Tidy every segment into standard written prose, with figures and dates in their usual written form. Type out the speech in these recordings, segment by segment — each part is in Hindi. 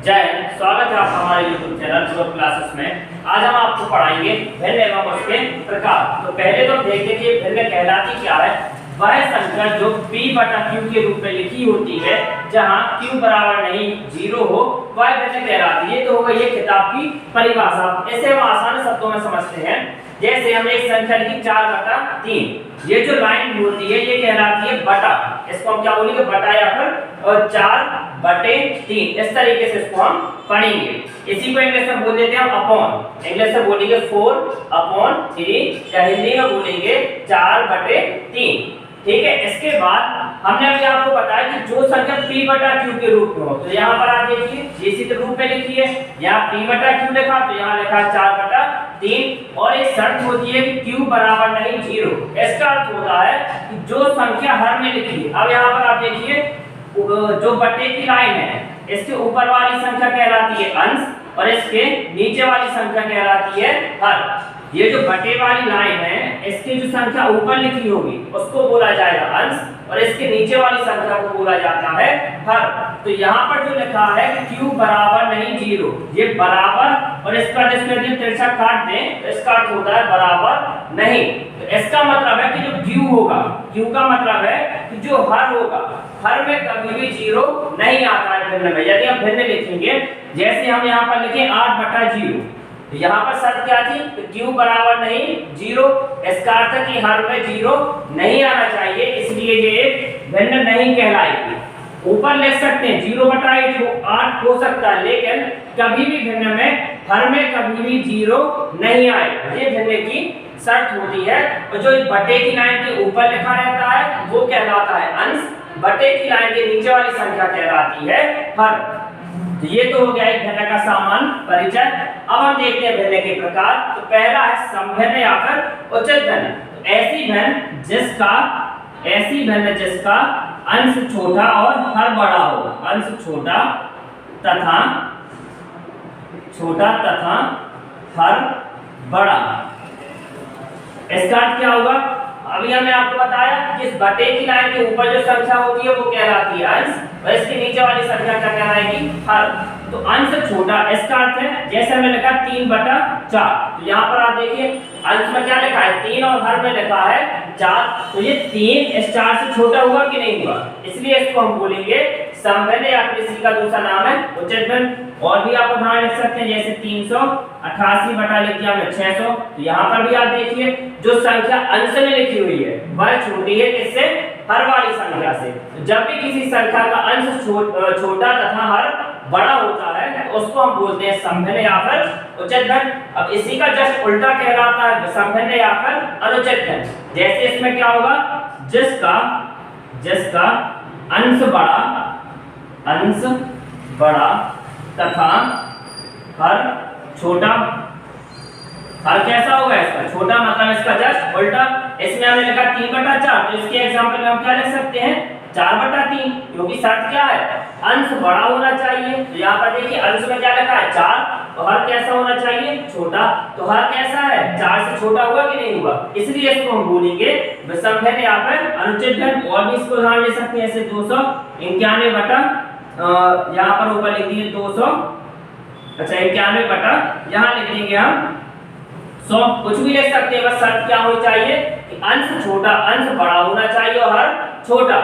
जय हिंद। स्वागत है आपका हमारे YouTube चैनल ग्रुप क्लासेस में। आज हम आपको पढ़ाएंगे भिन्न एवं उसके प्रकार। तो पहले तो देखते कि भिन्न कहलाती क्या है। वह संख्या जो p बटा q के रूप में लिखी होती है, जहां q बराबर नहीं 0 हो, वह भिन्न कहलाती है। तो हो गई ये किताब की परिभाषा। ऐसे हम आसान शब्दों में समझते हैं। जैसे हम एक संख्या लिखी 4 बटा 3, ये जो लाइन होती है ये कहलाती है बटा। इसको हम क्या बोलेंगे, बटा या फिर 4 बटे 3। इस तरीके से इसको हम पढ़ेंगे। इसी को इंग्लिश में बोल देते हैं हम अपॉन। इंग्लिश में बोलेंगे 4/3 या हिंदी में बोलेंगे 4 बटे 3। ठीक है। इसके बाद हमने अभी आपको बताया कि जो संख्या p बटा q के रूप में हो, तो यहाँ पर आप देखिए इसी रूप में लिखी है। यहाँ p बटा q लिखा, तो यहाँ लिखा 4 बटा 3। और एक शर्त होती है कि q बराबर नहीं 0। इसका अर्थ होता है कि जो संख्या हर में लिखी है। अब यहाँ पर आप देखिए जो बटे की लाइन है, इसके ऊपर वाली संख्या कहलाती है अंश और इसके नीचे वाली संख्या कहलाती है हर। ये जो बटे वाली लाइन है, इसकी जो संख्या ऊपर लिखी होगी उसको बोला जाएगा अंश और इसके नीचे वाली संख्या को बोला जाता है हर। तो यहाँ पर जो लिखा है कि q बराबर नहीं 0, ये बराबर और इसका जिसमें तिरछा काट दें तो इसका अर्थ होता है बराबर नहीं। तो इसका मतलब है कि जो q होगा, q का मतलब है कि जो हर होगा, हर में कभी भी 0 नहीं आता है भिन्न में। यदि हम भिन्न लिखेंगे, जैसे हम यहाँ पर लिखें 8 बटा 0, तो यहाँ पर शर्त क्या थी कि q बराबर नहीं 0। इसका अर्थ है कि हर में 0 नहीं आना चाहिए, इसलिए ये एक भिन्न नहीं कहलाएगी। ऊपर लिख सकते हैं 0 बटा 8 हो सकता है, लेकिन कभी भी भिन्न में हर में कभी भी 0 नहीं आएगा। ये भिन्न की शर्त होती है। और जो बटे की लाइन के ऊपर लिखा रहता है वो कहलाता है अंश, बटे की लाइन के नीचे वाली संख्या कहलाती है हर। तो ये तो हो गया एक भिन्न का सामान्य परिचय। अब हम देखते हैं भिन्न के प्रकार। तो पहला है समभिन्न या फिर उचित भिन्न। तो ऐसी भिन्न जिसका अंश छोटा और हर बड़ा हो। अंश छोटा तथा हर बड़ा। इसका अर्थ क्या होगा, अभी हमने आपको बताया कि इस बटे की लाइन के ऊपर जो संख्या होती है वो कहलाती है अंश और इसके नीचे वाली संख्या क्या कहलाएगी, हर। तो अंश छोटा, इसका अर्थ है जैसे हमने लिखा 3 बटा 4, तो यहाँ पर आप देखिए अंश में क्या लिखा है 3 और हर में लिखा है 4। तो ये 3 इस 4 से छोटा हुआ कि नहीं हुआ, इसलिए इसको हम बोलेंगे समभिन्न या फिर इसी का दूसरा नाम है उचित भिन्न। और भी आप उदाहरण लिख सकते हैं, जैसे 388 बटा लिख दिया हमने 600। तो यहाँ पर भी आप देखिए जो संख्या अंश में लिखी हुई है वह छोटी है किससे, हर वाली संख्या से। जब भी किसी संख्या का अंश छोटा तथा हर बड़ा होता है तो उसको हम बोलते हैं समभिन्न या फिर उचित भिन्न। अब इसी का जस्ट उल्टा कहलाता है विषमभिन्न या फिर अनुचित भिन्न। जैसे इसमें क्या होगा, जिसका अंश बड़ा तथा हर छोटा। हर कैसा होगा इसका, छोटा, मतलब इसका जस्ट उल्टा। इसमें हमने लिखा 3 बटा 4, तो इसके एग्जांपल में हम क्या लिख सकते हैं 4 बटा 3, क्योंकि शर्त क्या है, अंश बड़ा होना चाहिए। तो यहाँ पर देखिए अंश में क्या लिखा है 4, तो हर कैसा होना चाहिए, छोटा। तो हर कैसा है, 4 से छोटा हुआ कि नहीं हुआ, इसलिए इसको हम बोलेंगे विषमभिन्न या फिर अनुचित भिन्न। और भी इसको उदाहरण ले सकते हैं, जैसे 291 बटा यहाँ पर ऊपर लिख दिए 200, अच्छा 91 बटा यहाँ लिख देंगे हम 100। कुछ भी लिख सकते हैं, बस शर्त क्या होनी चाहिए कि अंश छोटा, अंश बड़ा होना चाहिए और हर छोटा।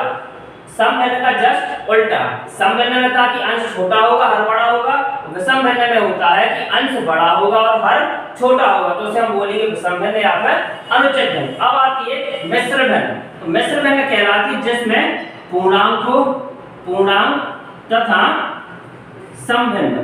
समभिन्न का जस्ट उल्टा। समभिन्न में था कि अंश छोटा होगा हर बड़ा होगा, विषमभिन्न में होता है कि अंश बड़ा होगा और हर छोटा होगा, तो उसे हम बोलेंगे विषमभिन्न या फिर अनुचित भिन्न। अब आती है मिश्र भिन्न। तो मिश्र भिन्न कहलाती है जिसमें पूर्णांक तथा समभिन्न।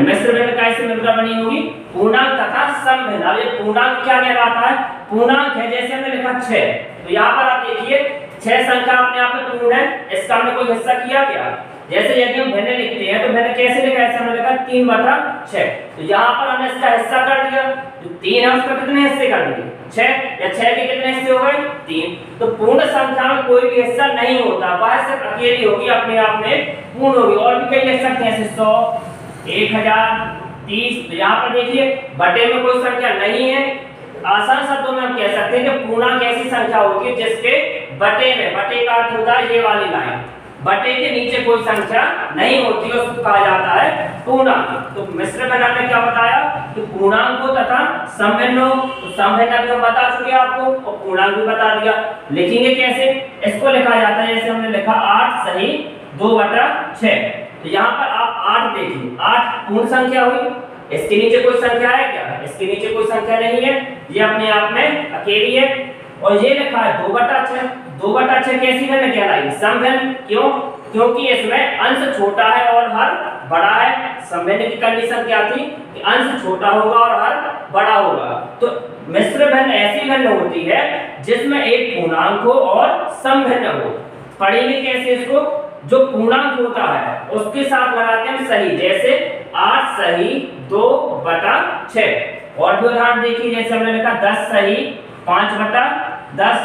मिश्र भिन्न का ऐसे मिलकर बनी होगी पूर्णांक तथा समभिन्न। अब ये पूर्णांक क्या कहलाता है, पूर्णांक है जैसे हमने लिखा 6, तो यहाँ पर आप देखिए 6 संख्या अपने आप में पूर्ण है, इसका हमने कोई हिस्सा किया क्या। जैसे यदि हम भिन्न लिखते हैं तो भिन्न कैसे लिखा है, हमने लिखा 3 बटा 6, तो यहाँ पर हमने इसका हिस्सा कर दिया। तो 3 है उसका कितने हिस्से कर दिए 6, या 6 के कितने हिस्से हो गए 3। तो पूर्ण संख्या में कोई भी हिस्सा नहीं होता, वह सिर्फ अकेली होगी, अपने आप में पूर्ण होगी। और भी कई लिख सकते हैं जैसे 100, 1000, 30। तो यहाँ पर देखिए बटे में कोई संख्या नहीं है। आसान शब्दों में हम कह सकते हैं कि पूर्णांक ऐसी संख्या होगी जिसके बटे में, बटे का अर्थ होता है ये वाली लाइन, बटे के नीचे कोई संख्या नहीं होती है उसको कहा जाता है पूर्णांक। तो मिश्र भिन्न ने क्या बताया कि पूर्णांक हो तथा समभिन्न हो। तो समभिन्न भी हम बता चुके आपको और पूर्णांक भी बता दिया। लिखेंगे कैसे? इसको लिखा जाता है जैसे हमने लिखा 8 सही 2/6। तो यहाँ पर आप 8 देखिए, 8 पूर्ण संख्या हुई। इसके नीचे कोई संख्या है क्या? इसके नीचे कोई संख्या नहीं है, ये अपने आप में अकेली है। और ये लिखा है 2/6। 2/6 कैसी भिन्न कहलाएगी? समभिन्न। क्यों? क्योंकि इसमें अंश छोटा है और हर बड़ा है। समभिन्न की कंडीशन क्या थी कि अंश छोटा होगा और हर बड़ा होगा। तो मिश्र भिन्न ऐसी भिन्न होती है जिसमें एक पूर्णांक हो और समभिन्न हो। पढ़ेंगे कैसे इसको? जो पूर्णांक होता है उसके साथ लगाते हैं सही, जैसे 8 सही 2/6। और भी उदाहरण देखिए, जैसे हमने लिखा 10 सही 5/10।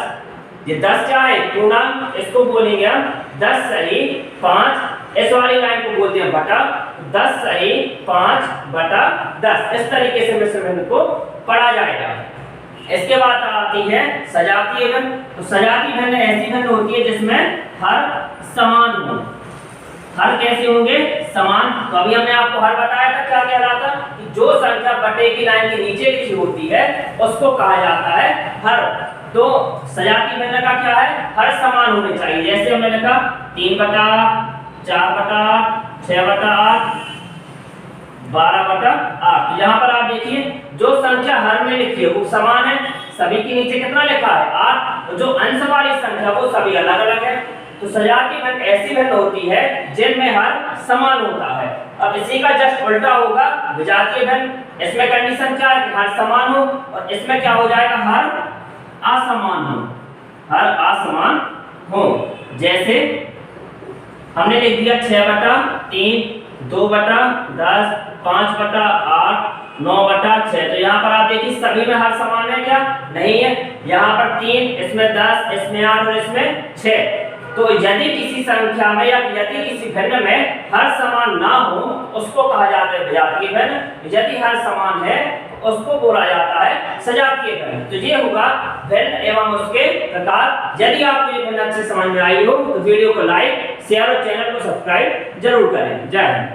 ये 10 क्या है? पूर्णांक। इसको बोलेंगे हम 10 सही 5, इस वाली लाइन को बोलते हैं बटा। 10 सही 5/10। इस तरीके से मिश्र भिन्न को पढ़ा जाएगा। इसके बाद आती है सजातीय भिन्न। तो सजातीय भिन्न ऐसी भिन्न होती है जिसमें हर समान हो। हर कैसे होंगे? समान। तो अभी हमने आपको हर बताया था क्या कह रहा था कि जो संख्या बटे की लाइन के नीचे लिखी होती है उसको कहा जाता है हर। तो सजातीय भिन्न का क्या है? हर समान होने चाहिए। जैसे हमने लिखा 3/4/8 6/8 12/8। तो यहाँ पर आप देखिए जो संख्या हर में लिखी है वो समान है। सभी के नीचे कितना लिखा है? 8। और जो अंश वाली संख्या वो सभी अलग अलग है। तो सजातीय भिन्न ऐसी भिन्न होती है जिनमें हर समान होता है। अब इसी का जस्ट उल्टा होगा विजातीय भिन्न। इसमें कंडीशन क्या है? हर समान हो। और इसमें क्या हो जाएगा? हर असमान हो। हर असमान हो। जैसे हमने लिख दिया 6/3 2/10 5/8 9/6। तो यहाँ पर आप देखिए सभी में हर समान है क्या? नहीं है। यहाँ पर 3, इसमें 10, इसमें 8 और इसमें 6। तो यदि किसी संख्या में या यदि किसी भिन्न में हर समान ना हो उसको कहा जाता है विजातीय भिन्न। यदि हर समान है उसको बोला जाता है सजातीय भिन्न। तो ये होगा भिन्न एवं उसके प्रकार। यदि आपको ये भिन्न अच्छे समझ में आई हो तो वीडियो को लाइक शेयर और चैनल को सब्सक्राइब जरूर करें। जय हिंद।